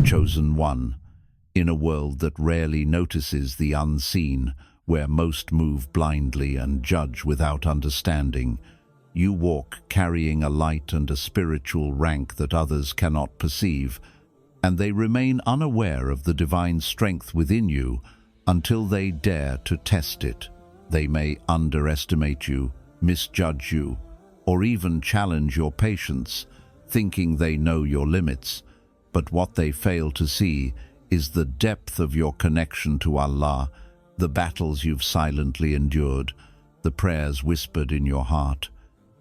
Chosen one. In a world that rarely notices the unseen, where most move blindly and judge without understanding, you walk carrying a light and a spiritual rank that others cannot perceive, and they remain unaware of the divine strength within you until they dare to test it. They may underestimate you, misjudge you, or even challenge your patience, thinking they know your limits. But what they fail to see is the depth of your connection to Allah, the battles you've silently endured, the prayers whispered in your heart,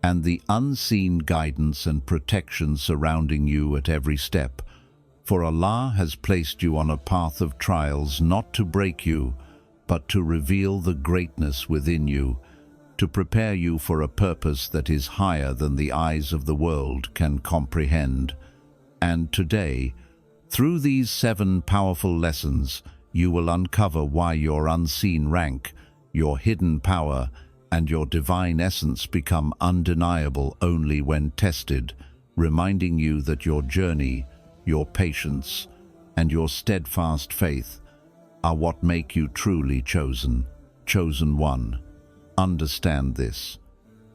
and the unseen guidance and protection surrounding you at every step. For Allah has placed you on a path of trials not to break you, but to reveal the greatness within you, to prepare you for a purpose that is higher than the eyes of the world can comprehend. And today, through these 7 powerful lessons, you will uncover why your unseen rank, your hidden power, and your divine essence become undeniable only when tested, reminding you that your journey, your patience, and your steadfast faith are what make you truly chosen. Chosen one. Understand this.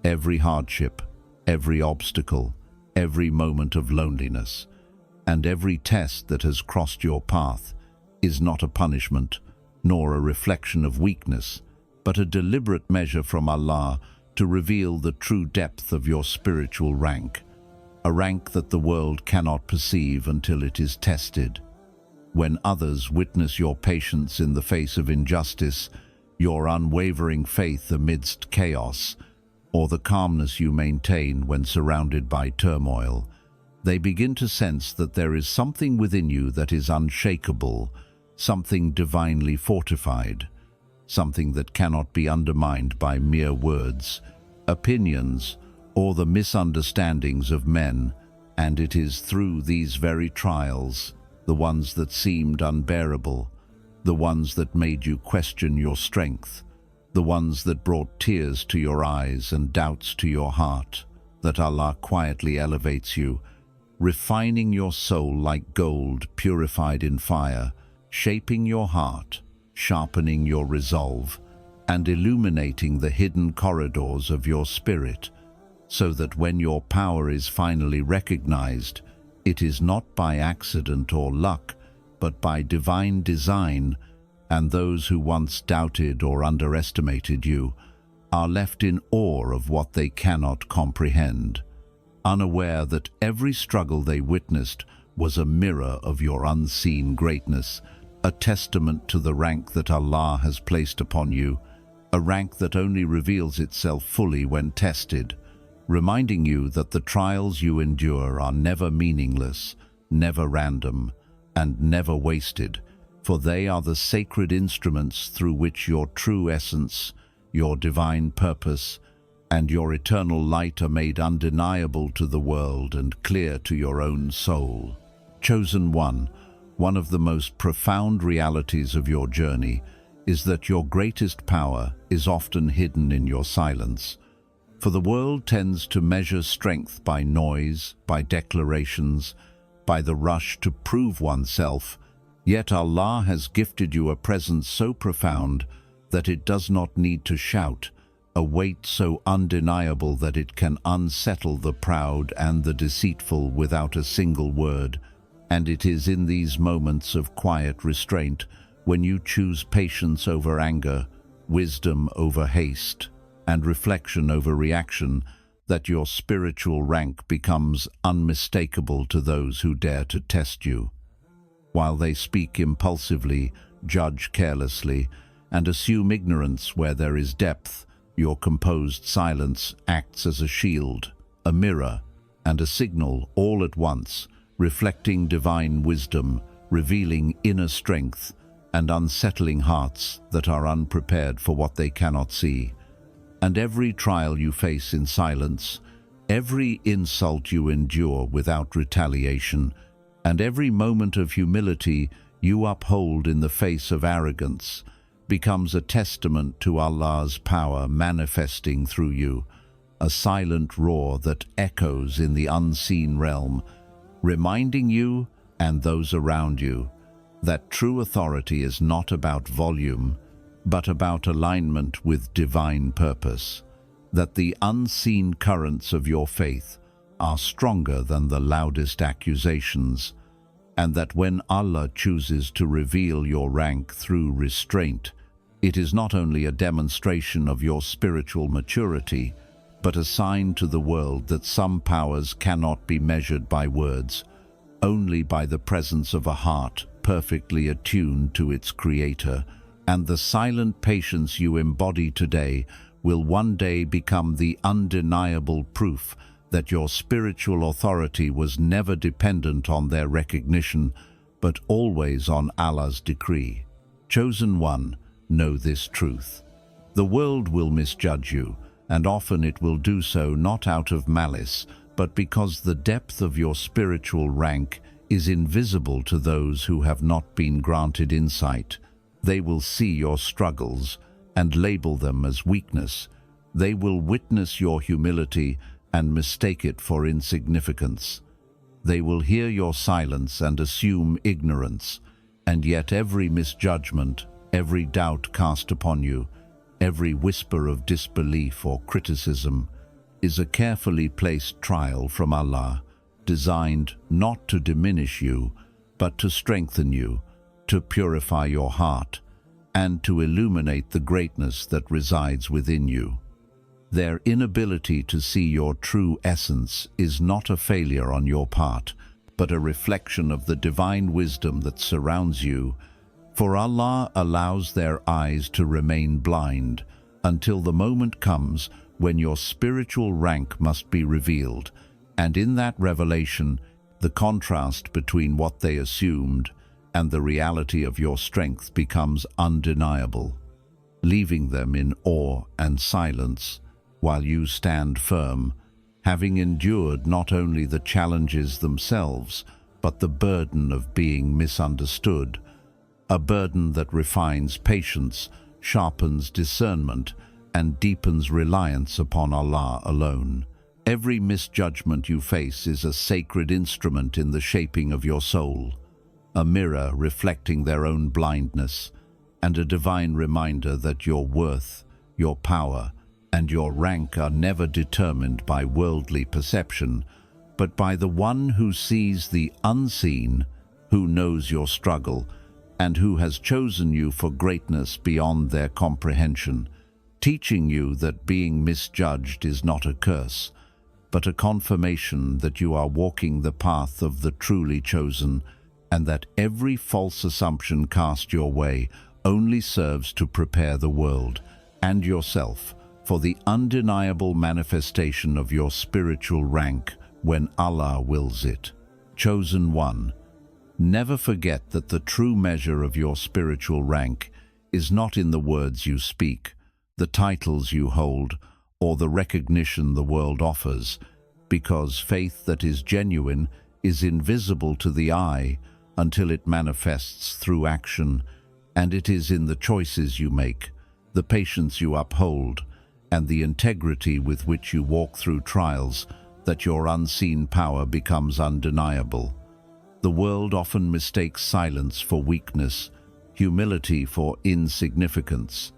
Every hardship, every obstacle, every moment of loneliness, and every test that has crossed your path is not a punishment, nor a reflection of weakness, but a deliberate measure from Allah to reveal the true depth of your spiritual rank, a rank that the world cannot perceive until it is tested. When others witness your patience in the face of injustice, your unwavering faith amidst chaos, or the calmness you maintain when surrounded by turmoil, they begin to sense that there is something within you that is unshakable, something divinely fortified, something that cannot be undermined by mere words, opinions, or the misunderstandings of men. And it is through these very trials, the ones that seemed unbearable, the ones that made you question your strength, the ones that brought tears to your eyes and doubts to your heart, that Allah quietly elevates you, refining your soul like gold purified in fire, shaping your heart, sharpening your resolve, and illuminating the hidden corridors of your spirit, so that when your power is finally recognized, it is not by accident or luck, but by divine design, and those who once doubted or underestimated you are left in awe of what they cannot comprehend, unaware that every struggle they witnessed was a mirror of your unseen greatness, a testament to the rank that Allah has placed upon you, a rank that only reveals itself fully when tested, reminding you that the trials you endure are never meaningless, never random, and never wasted, for they are the sacred instruments through which your true essence, your divine purpose, and your eternal light are made undeniable to the world and clear to your own soul. Chosen one of the most profound realities of your journey is that your greatest power is often hidden in your silence. For the world tends to measure strength by noise, by declarations, by the rush to prove oneself, yet Allah has gifted you a presence so profound that it does not need to shout, a weight so undeniable that it can unsettle the proud and the deceitful without a single word. And it is in these moments of quiet restraint, when you choose patience over anger, wisdom over haste, and reflection over reaction, that your spiritual rank becomes unmistakable to those who dare to test you. While they speak impulsively, judge carelessly, and assume ignorance where there is depth, your composed silence acts as a shield, a mirror, and a signal all at once, reflecting divine wisdom, revealing inner strength, and unsettling hearts that are unprepared for what they cannot see. And every trial you face in silence, every insult you endure without retaliation, and every moment of humility you uphold in the face of arrogance, becomes a testament to Allah's power manifesting through you, a silent roar that echoes in the unseen realm, reminding you and those around you, that true authority is not about volume, but about alignment with divine purpose, that the unseen currents of your faith are stronger than the loudest accusations, and that when Allah chooses to reveal your rank through restraint, it is not only a demonstration of your spiritual maturity, but a sign to the world that some powers cannot be measured by words, only by the presence of a heart perfectly attuned to its Creator, and the silent patience you embody today will one day become the undeniable proof that your spiritual authority was never dependent on their recognition, but always on Allah's decree. Chosen one, know this truth. The world will misjudge you, and often it will do so not out of malice, but because the depth of your spiritual rank is invisible to those who have not been granted insight. They will see your struggles and label them as weakness. They will witness your humility and mistake it for insignificance. They will hear your silence and assume ignorance, and yet every misjudgment, every doubt cast upon you, every whisper of disbelief or criticism is a carefully placed trial from Allah, designed not to diminish you, but to strengthen you, to purify your heart, and to illuminate the greatness that resides within you. Their inability to see your true essence is not a failure on your part, but a reflection of the divine wisdom that surrounds you, for Allah allows their eyes to remain blind until the moment comes when your spiritual rank must be revealed, and in that revelation, the contrast between what they assumed and the reality of your strength becomes undeniable, leaving them in awe and silence while you stand firm, having endured not only the challenges themselves, but the burden of being misunderstood, a burden that refines patience, sharpens discernment, and deepens reliance upon Allah alone. Every misjudgment you face is a sacred instrument in the shaping of your soul, a mirror reflecting their own blindness, and a divine reminder that your worth, your power, and your rank are never determined by worldly perception, but by the one who sees the unseen, who knows your struggle, and who has chosen you for greatness beyond their comprehension, teaching you that being misjudged is not a curse, but a confirmation that you are walking the path of the truly chosen, and that every false assumption cast your way only serves to prepare the world and yourself for the undeniable manifestation of your spiritual rank when Allah wills it. Chosen one, never forget that the true measure of your spiritual rank is not in the words you speak, the titles you hold, or the recognition the world offers, because faith that is genuine is invisible to the eye until it manifests through action, and it is in the choices you make, the patience you uphold, and the integrity with which you walk through trials that your unseen power becomes undeniable. The world often mistakes silence for weakness, humility for insignificance,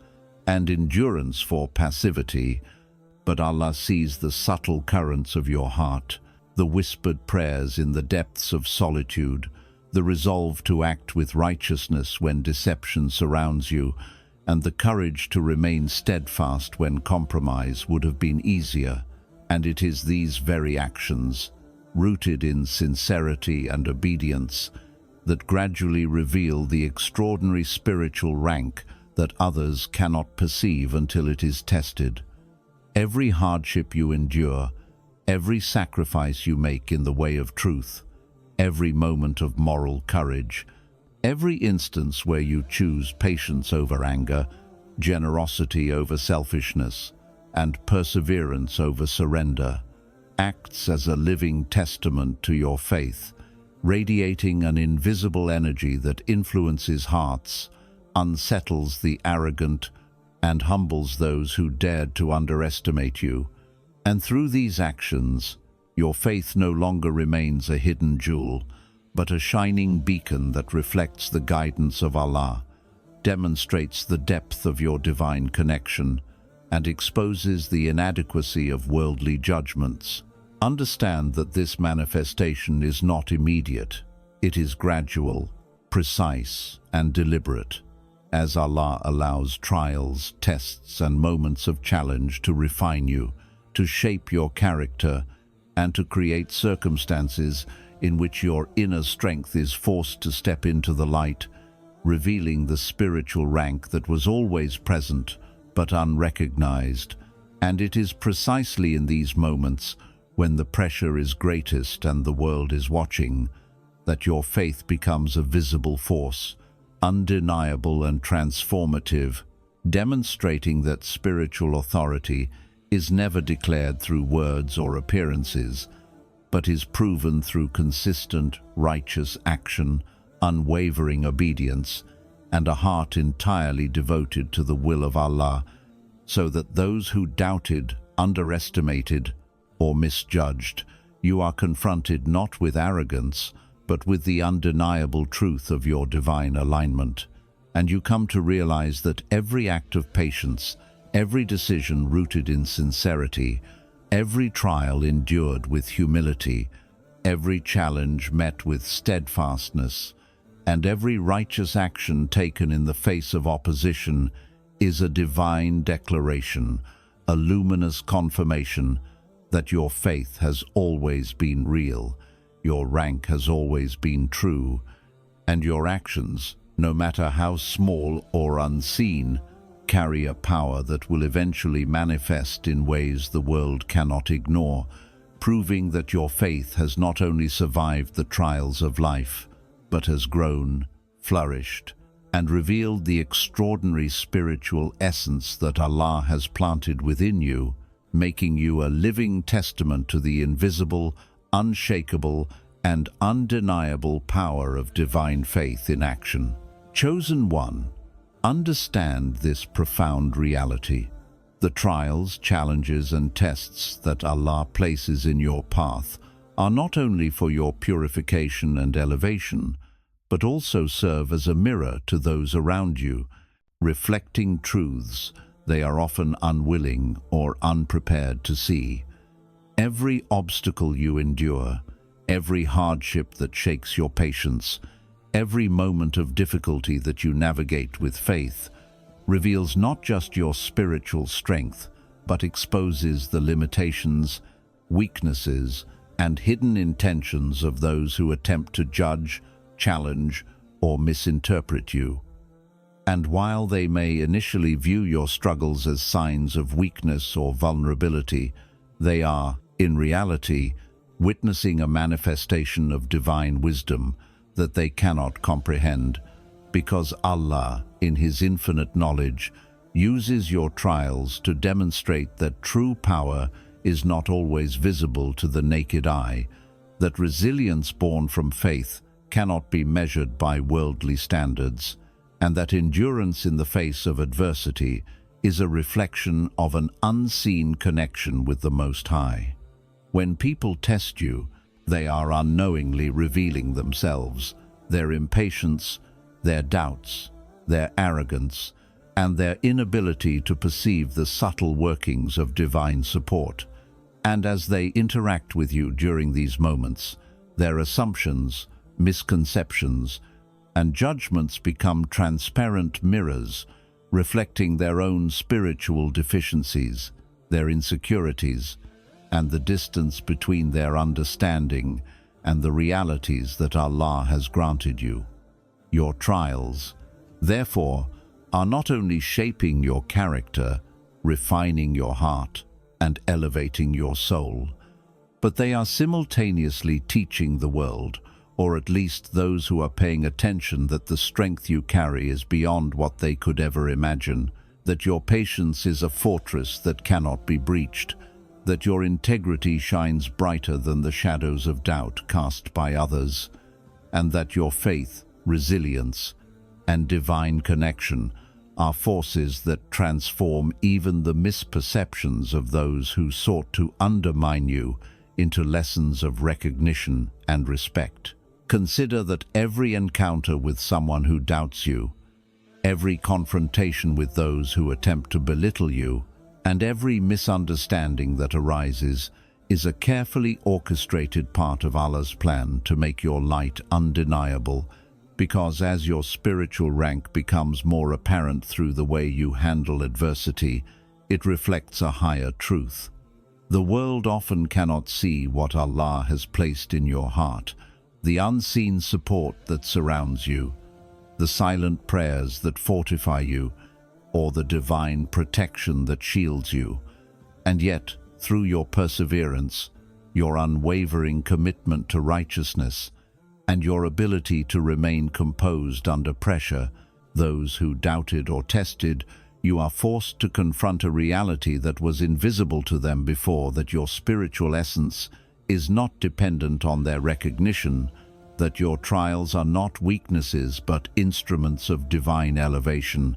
and endurance for passivity, but Allah sees the subtle currents of your heart, the whispered prayers in the depths of solitude, the resolve to act with righteousness when deception surrounds you, and the courage to remain steadfast when compromise would have been easier. And it is these very actions, rooted in sincerity and obedience, that gradually reveal the extraordinary spiritual rank that others cannot perceive until it is tested. Every hardship you endure, every sacrifice you make in the way of truth, every moment of moral courage, every instance where you choose patience over anger, generosity over selfishness, and perseverance over surrender, acts as a living testament to your faith, radiating an invisible energy that influences hearts, unsettles the arrogant, and humbles those who dared to underestimate you. And through these actions, your faith no longer remains a hidden jewel, but a shining beacon that reflects the guidance of Allah, demonstrates the depth of your divine connection, and exposes the inadequacy of worldly judgments. Understand that this manifestation is not immediate. It is gradual, precise, and deliberate, as Allah allows trials, tests, and moments of challenge to refine you, to shape your character, and to create circumstances in which your inner strength is forced to step into the light, revealing the spiritual rank that was always present but unrecognized. And it is precisely in these moments, when the pressure is greatest and the world is watching, that your faith becomes a visible force, undeniable and transformative, demonstrating that spiritual authority is never declared through words or appearances, but is proven through consistent, righteous action, unwavering obedience, and a heart entirely devoted to the will of Allah, so that those who doubted, underestimated, or misjudged, you are confronted not with arrogance, but with the undeniable truth of your divine alignment, and you come to realize that every act of patience, every decision rooted in sincerity, every trial endured with humility, every challenge met with steadfastness, and every righteous action taken in the face of opposition is a divine declaration, a luminous confirmation that your faith has always been real, your rank has always been true, and your actions, no matter how small or unseen, carry a power that will eventually manifest in ways the world cannot ignore, proving that your faith has not only survived the trials of life, but has grown, flourished, and revealed the extraordinary spiritual essence that Allah has planted within you, making you a living testament to the invisible, unshakable, and undeniable power of divine faith in action. Chosen one, understand this profound reality. The trials, challenges, and tests that Allah places in your path are not only for your purification and elevation, but also serve as a mirror to those around you, reflecting truths they are often unwilling or unprepared to see. Every obstacle you endure, every hardship that shakes your patience, every moment of difficulty that you navigate with faith, reveals not just your spiritual strength, but exposes the limitations, weaknesses, and hidden intentions of those who attempt to judge, challenge, or misinterpret you. And while they may initially view your struggles as signs of weakness or vulnerability, they are, in reality, witnessing a manifestation of divine wisdom that they cannot comprehend, because Allah, in His infinite knowledge, uses your trials to demonstrate that true power is not always visible to the naked eye, that resilience born from faith cannot be measured by worldly standards, and that endurance in the face of adversity is a reflection of an unseen connection with the Most High. When people test you, they are unknowingly revealing themselves, their impatience, their doubts, their arrogance, and their inability to perceive the subtle workings of divine support. And as they interact with you during these moments, their assumptions, misconceptions, and judgments become transparent mirrors, reflecting their own spiritual deficiencies, their insecurities, and the distance between their understanding and the realities that Allah has granted you. Your trials, therefore, are not only shaping your character, refining your heart, and elevating your soul, but they are simultaneously teaching the world, or at least those who are paying attention, that the strength you carry is beyond what they could ever imagine, that your patience is a fortress that cannot be breached, that your integrity shines brighter than the shadows of doubt cast by others, and that your faith, resilience, and divine connection are forces that transform even the misperceptions of those who sought to undermine you into lessons of recognition and respect. Consider that every encounter with someone who doubts you, every confrontation with those who attempt to belittle you, and every misunderstanding that arises is a carefully orchestrated part of Allah's plan to make your light undeniable, because as your spiritual rank becomes more apparent through the way you handle adversity, it reflects a higher truth. The world often cannot see what Allah has placed in your heart, the unseen support that surrounds you, the silent prayers that fortify you, or the divine protection that shields you. And yet, through your perseverance, your unwavering commitment to righteousness, and your ability to remain composed under pressure, those who doubted or tested, you are forced to confront a reality that was invisible to them before, that your spiritual essence is not dependent on their recognition, that your trials are not weaknesses but instruments of divine elevation,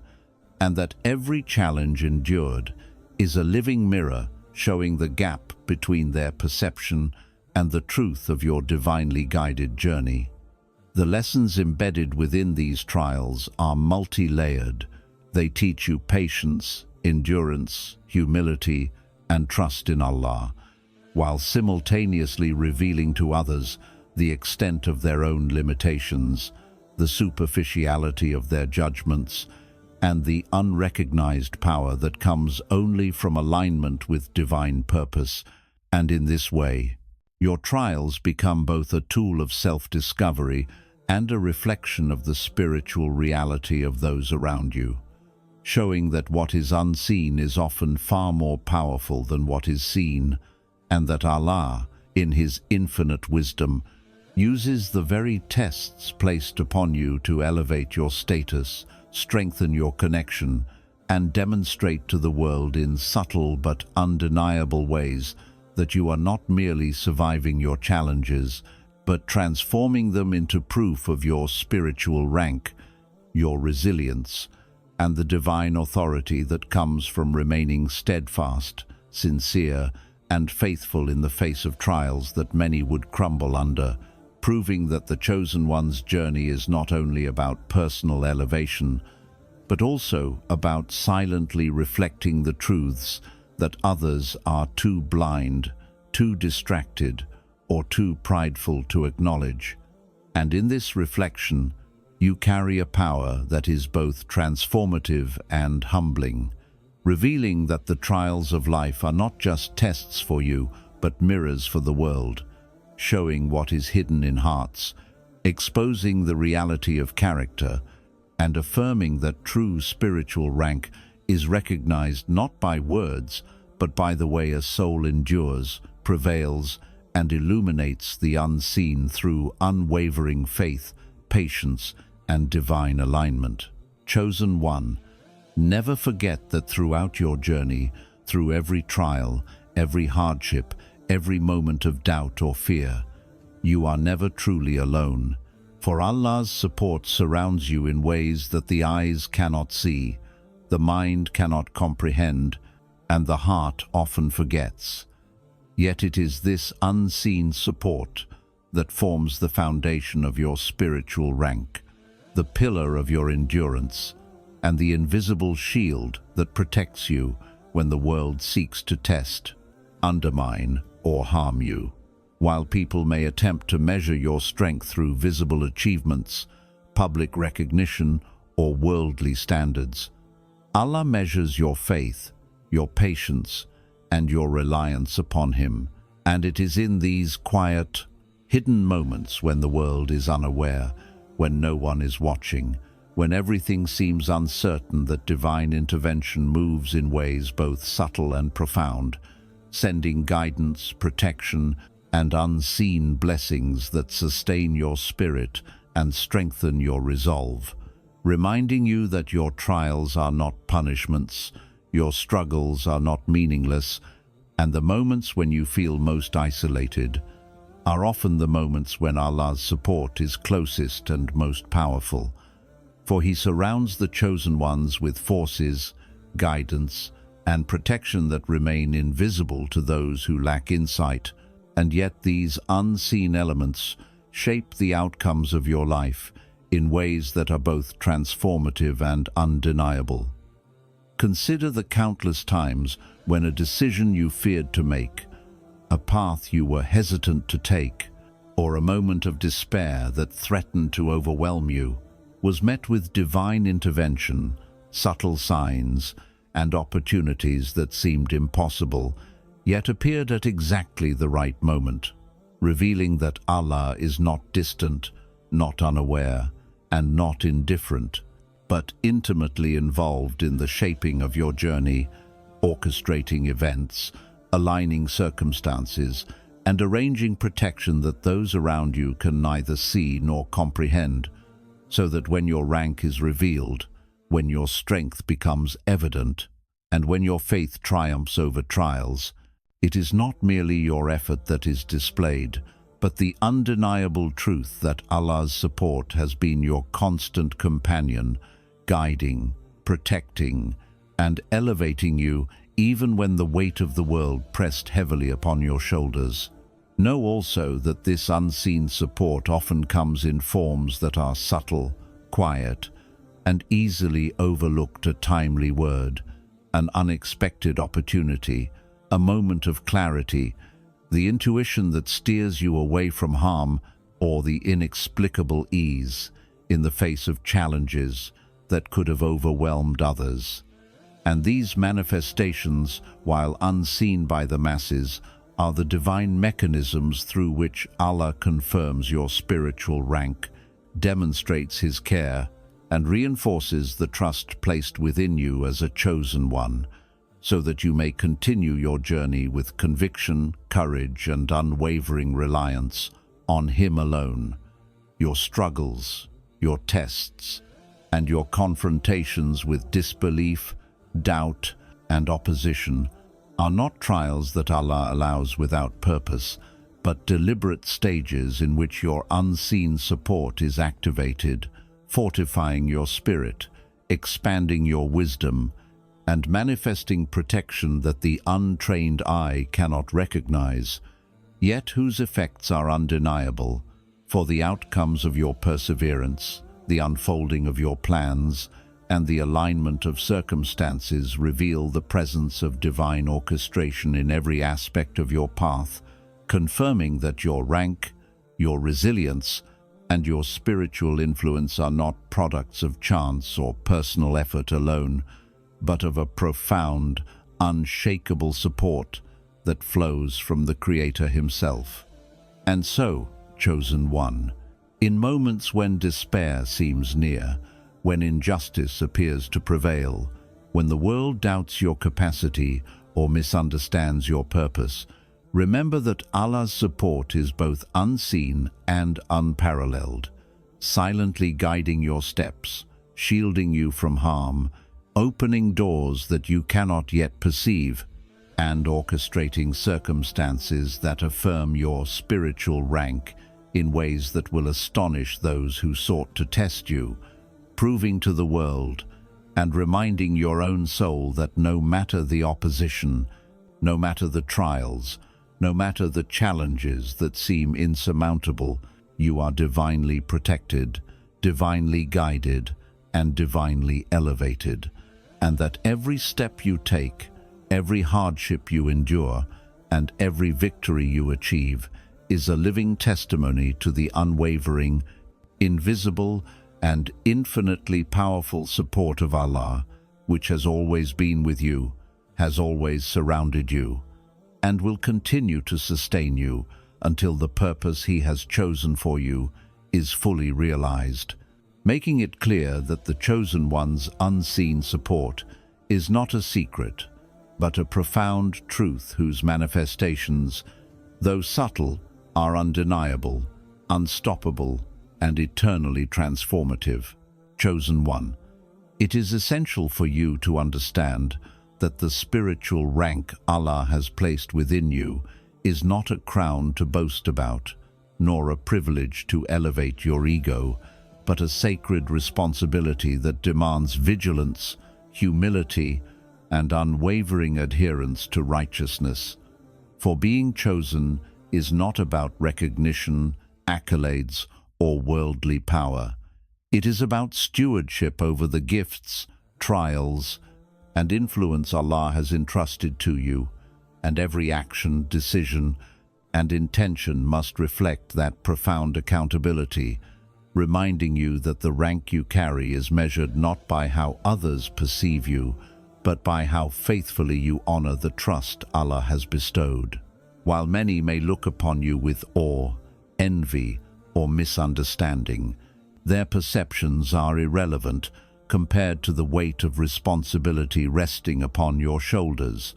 and that every challenge endured is a living mirror showing the gap between their perception and the truth of your divinely guided journey. The lessons embedded within these trials are multi-layered. They teach you patience, endurance, humility, and trust in Allah, while simultaneously revealing to others the extent of their own limitations, the superficiality of their judgments, and the unrecognized power that comes only from alignment with divine purpose. And in this way, your trials become both a tool of self-discovery and a reflection of the spiritual reality of those around you, showing that what is unseen is often far more powerful than what is seen, and that Allah, in His infinite wisdom, uses the very tests placed upon you to elevate your status, strengthen your connection, and demonstrate to the world in subtle but undeniable ways that you are not merely surviving your challenges, but transforming them into proof of your spiritual rank, your resilience, and the divine authority that comes from remaining steadfast, sincere, and faithful in the face of trials that many would crumble under, proving that the chosen one's journey is not only about personal elevation, but also about silently reflecting the truths that others are too blind, too distracted, or too prideful to acknowledge. And in this reflection, you carry a power that is both transformative and humbling, revealing that the trials of life are not just tests for you, but mirrors for the world, showing what is hidden in hearts, exposing the reality of character, and affirming that true spiritual rank is recognized not by words, but by the way a soul endures, prevails, and illuminates the unseen through unwavering faith, patience, and divine alignment. Chosen one, never forget that throughout your journey, through every trial, every hardship, every moment of doubt or fear, you are never truly alone, for Allah's support surrounds you in ways that the eyes cannot see, the mind cannot comprehend, and the heart often forgets. Yet it is this unseen support that forms the foundation of your spiritual rank, the pillar of your endurance, and the invisible shield that protects you when the world seeks to test, undermine, or harm you. While people may attempt to measure your strength through visible achievements, public recognition, or worldly standards, Allah measures your faith, your patience, and your reliance upon Him. And it is in these quiet, hidden moments, when the world is unaware, when no one is watching, when everything seems uncertain, that divine intervention moves in ways both subtle and profound, sending guidance, protection, and unseen blessings that sustain your spirit and strengthen your resolve, reminding you that your trials are not punishments, your struggles are not meaningless, and the moments when you feel most isolated are often the moments when Allah's support is closest and most powerful. For He surrounds the chosen ones with forces, guidance, and protection that remain invisible to those who lack insight, and yet these unseen elements shape the outcomes of your life in ways that are both transformative and undeniable. Consider the countless times when a decision you feared to make, a path you were hesitant to take, or a moment of despair that threatened to overwhelm you, was met with divine intervention, subtle signs, and opportunities that seemed impossible, yet appeared at exactly the right moment, revealing that Allah is not distant, not unaware, and not indifferent, but intimately involved in the shaping of your journey, orchestrating events, aligning circumstances, and arranging protection that those around you can neither see nor comprehend, so that when your rank is revealed, when your strength becomes evident, and when your faith triumphs over trials, it is not merely your effort that is displayed, but the undeniable truth that Allah's support has been your constant companion, guiding, protecting, and elevating you even when the weight of the world pressed heavily upon your shoulders. Know also that this unseen support often comes in forms that are subtle, quiet, and easily overlooked. A timely word, an unexpected opportunity, a moment of clarity, the intuition that steers you away from harm, or the inexplicable ease in the face of challenges that could have overwhelmed others. And these manifestations, while unseen by the masses, are the divine mechanisms through which Allah confirms your spiritual rank, demonstrates His care, and reinforces the trust placed within you as a chosen one, so that you may continue your journey with conviction, courage, and unwavering reliance on Him alone. Your struggles, your tests, and your confrontations with disbelief, doubt, and opposition are not trials that Allah allows without purpose, but deliberate stages in which your unseen support is activated, fortifying your spirit, expanding your wisdom, and manifesting protection that the untrained eye cannot recognize, yet whose effects are undeniable, for the outcomes of your perseverance, the unfolding of your plans, and the alignment of circumstances reveal the presence of divine orchestration in every aspect of your path, confirming that your rank, your resilience, and your spiritual influence are not products of chance or personal effort alone, but of a profound, unshakable support that flows from the Creator Himself. And so, chosen one, in moments when despair seems near, when injustice appears to prevail, when the world doubts your capacity or misunderstands your purpose, remember that Allah's support is both unseen and unparalleled, silently guiding your steps, shielding you from harm, opening doors that you cannot yet perceive, and orchestrating circumstances that affirm your spiritual rank in ways that will astonish those who sought to test you, proving to the world and reminding your own soul that no matter the opposition, no matter the trials, no matter the challenges that seem insurmountable, you are divinely protected, divinely guided, and divinely elevated, and that every step you take, every hardship you endure, and every victory you achieve is a living testimony to the unwavering, invisible, and infinitely powerful support of Allah, which has always been with you, has always surrounded you, and will continue to sustain you until the purpose He has chosen for you is fully realized, making it clear that the Chosen One's unseen support is not a secret, but a profound truth whose manifestations, though subtle, are undeniable, unstoppable, and eternally transformative. Chosen one, it is essential for you to understand that the spiritual rank Allah has placed within you is not a crown to boast about, nor a privilege to elevate your ego, but a sacred responsibility that demands vigilance, humility, and unwavering adherence to righteousness. For being chosen is not about recognition, accolades, or worldly power. It is about stewardship over the gifts, trials, and influence Allah has entrusted to you, and every action, decision, and intention must reflect that profound accountability, reminding you that the rank you carry is measured not by how others perceive you, but by how faithfully you honor the trust Allah has bestowed. While many may look upon you with awe, envy, or misunderstanding, their perceptions are irrelevant compared to the weight of responsibility resting upon your shoulders.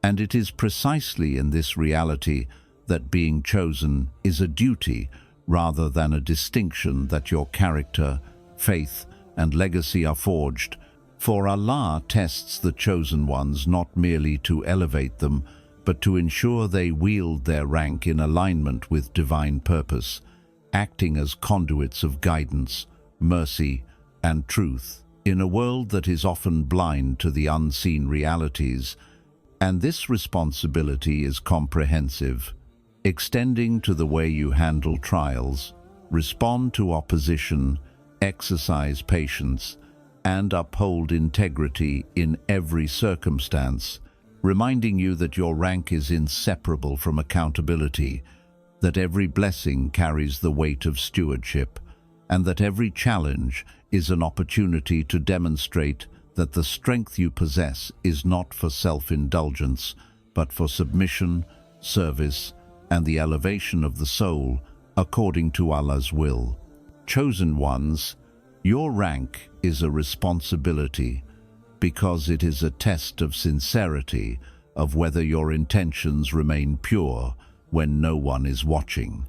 And it is precisely in this reality that being chosen is a duty rather than a distinction that your character, faith, and legacy are forged. For Allah tests the chosen ones not merely to elevate them, but to ensure they wield their rank in alignment with divine purpose, acting as conduits of guidance, mercy, and truth in a world that is often blind to the unseen realities. And this responsibility is comprehensive, extending to the way you handle trials, respond to opposition, exercise patience, and uphold integrity in every circumstance, reminding you that your rank is inseparable from accountability, that every blessing carries the weight of stewardship, and that every challenge is an opportunity to demonstrate that the strength you possess is not for self-indulgence, but for submission, service, and the elevation of the soul according to Allah's will. Chosen ones, your rank is a responsibility because it is a test of sincerity, of whether your intentions remain pure when no one is watching,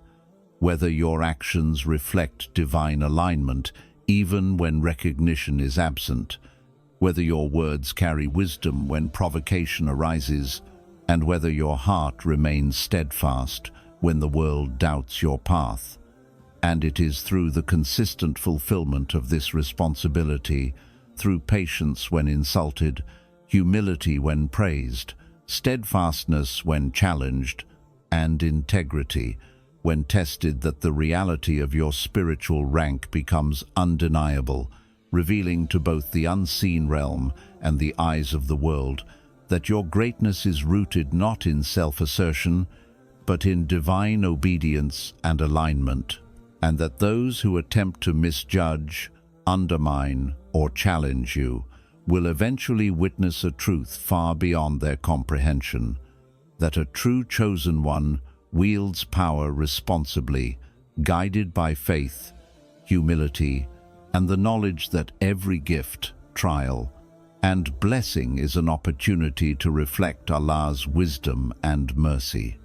whether your actions reflect divine alignment even when recognition is absent, whether your words carry wisdom when provocation arises, and whether your heart remains steadfast when the world doubts your path. And it is through the consistent fulfillment of this responsibility, through patience when insulted, humility when praised, steadfastness when challenged, and integrity when tested, that the reality of your spiritual rank becomes undeniable, revealing to both the unseen realm and the eyes of the world that your greatness is rooted not in self-assertion, but in divine obedience and alignment, and that those who attempt to misjudge, undermine, or challenge you will eventually witness a truth far beyond their comprehension, that a true chosen one wields power responsibly, guided by faith, humility, and the knowledge that every gift, trial, and blessing is an opportunity to reflect Allah's wisdom and mercy.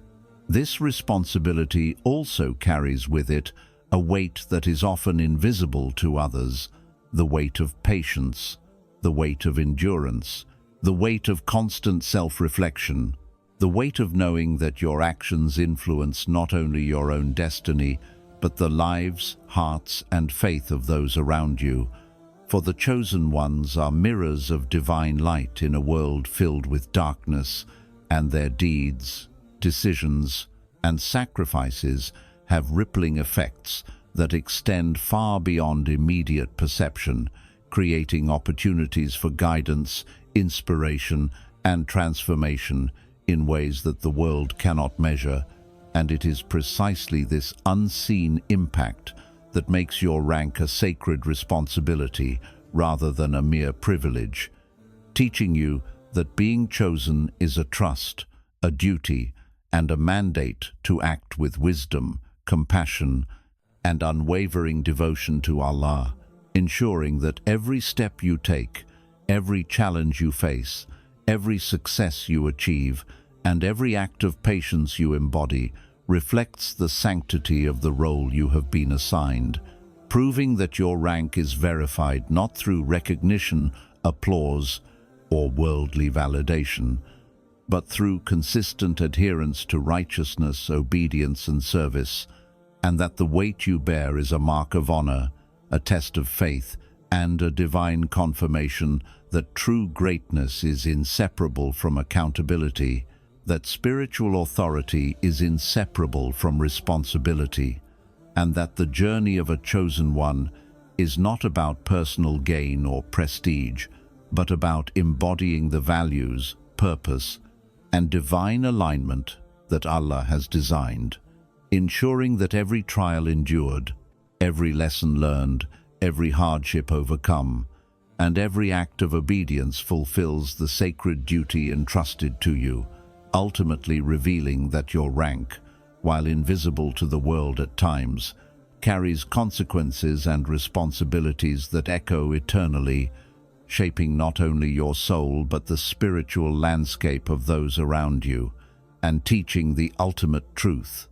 This responsibility also carries with it a weight that is often invisible to others, the weight of patience, the weight of endurance, the weight of constant self-reflection, the weight of knowing that your actions influence not only your own destiny, but the lives, hearts, and faith of those around you. For the chosen ones are mirrors of divine light in a world filled with darkness, and their deeds, decisions, and sacrifices have rippling effects that extend far beyond immediate perception, creating opportunities for guidance, inspiration, and transformation in ways that the world cannot measure. And it is precisely this unseen impact that makes your rank a sacred responsibility rather than a mere privilege, teaching you that being chosen is a trust, a duty, and a mandate to act with wisdom, compassion, and unwavering devotion to Allah, ensuring that every step you take, every challenge you face, every success you achieve, and every act of patience you embody reflects the sanctity of the role you have been assigned, proving that your rank is verified not through recognition, applause, or worldly validation, but through consistent adherence to righteousness, obedience, and service, and that the weight you bear is a mark of honor, a test of faith, and a divine confirmation that true greatness is inseparable from accountability, that spiritual authority is inseparable from responsibility, and that the journey of a chosen one is not about personal gain or prestige, but about embodying the values, purpose, and divine alignment that Allah has designed, ensuring that every trial endured, every lesson learned, every hardship overcome, and every act of obedience fulfills the sacred duty entrusted to you, ultimately revealing that your rank, while invisible to the world at times, carries consequences and responsibilities that echo eternally, shaping not only your soul but the spiritual landscape of those around you, and teaching the ultimate truth.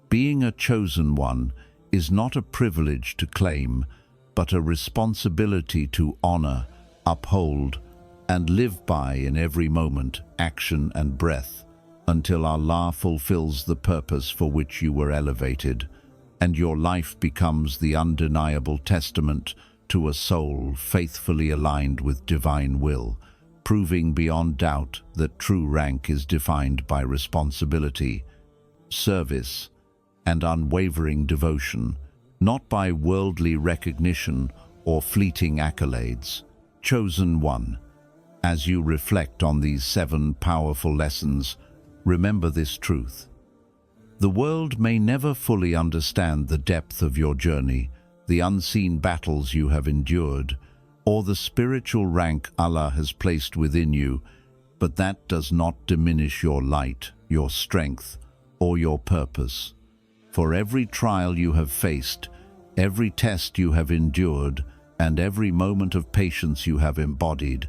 Being a chosen one is not a privilege to claim, but a responsibility to honor, uphold, and live by in every moment, action and breath, until Allah fulfills the purpose for which you were elevated, and your life becomes the undeniable testament to a soul faithfully aligned with divine will, proving beyond doubt that true rank is defined by responsibility, service, and unwavering devotion, not by worldly recognition or fleeting accolades. Chosen one, as you reflect on these 7 powerful lessons, remember this truth. The world may never fully understand the depth of your journey, the unseen battles you have endured, or the spiritual rank Allah has placed within you, but that does not diminish your light, your strength, or your purpose. For every trial you have faced, every test you have endured, and every moment of patience you have embodied,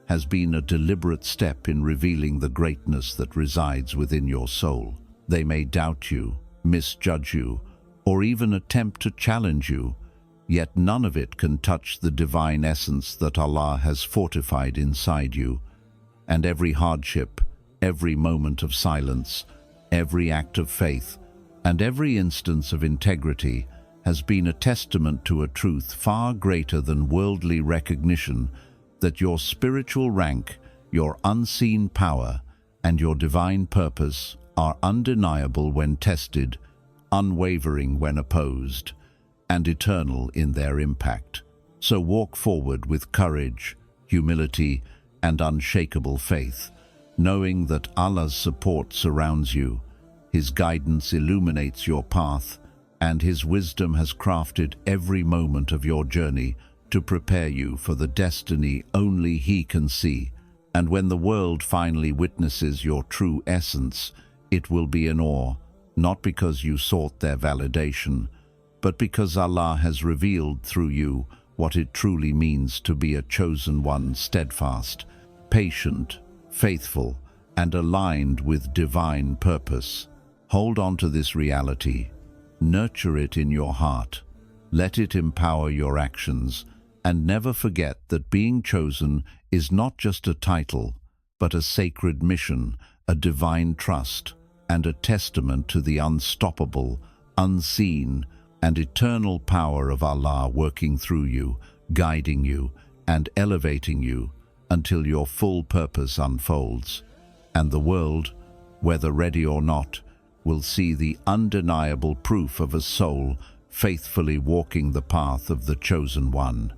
has been a deliberate step in revealing the greatness that resides within your soul. They may doubt you, misjudge you, or even attempt to challenge you, yet none of it can touch the divine essence that Allah has fortified inside you. And every hardship, every moment of silence, every act of faith, and every instance of integrity has been a testament to a truth far greater than worldly recognition, that your spiritual rank, your unseen power, and your divine purpose are undeniable when tested, unwavering when opposed, and eternal in their impact. So walk forward with courage, humility, and unshakable faith, knowing that Allah's support surrounds you, His guidance illuminates your path, and His wisdom has crafted every moment of your journey to prepare you for the destiny only He can see. And when the world finally witnesses your true essence, it will be in awe, not because you sought their validation, but because Allah has revealed through you what it truly means to be a chosen one, steadfast, patient, faithful, and aligned with divine purpose. Hold on to this reality, nurture it in your heart, let it empower your actions, and never forget that being chosen is not just a title, but a sacred mission, a divine trust, and a testament to the unstoppable, unseen, and eternal power of Allah working through you, guiding you, and elevating you until your full purpose unfolds. And the world, whether ready or not, will see the undeniable proof of a soul faithfully walking the path of the chosen one.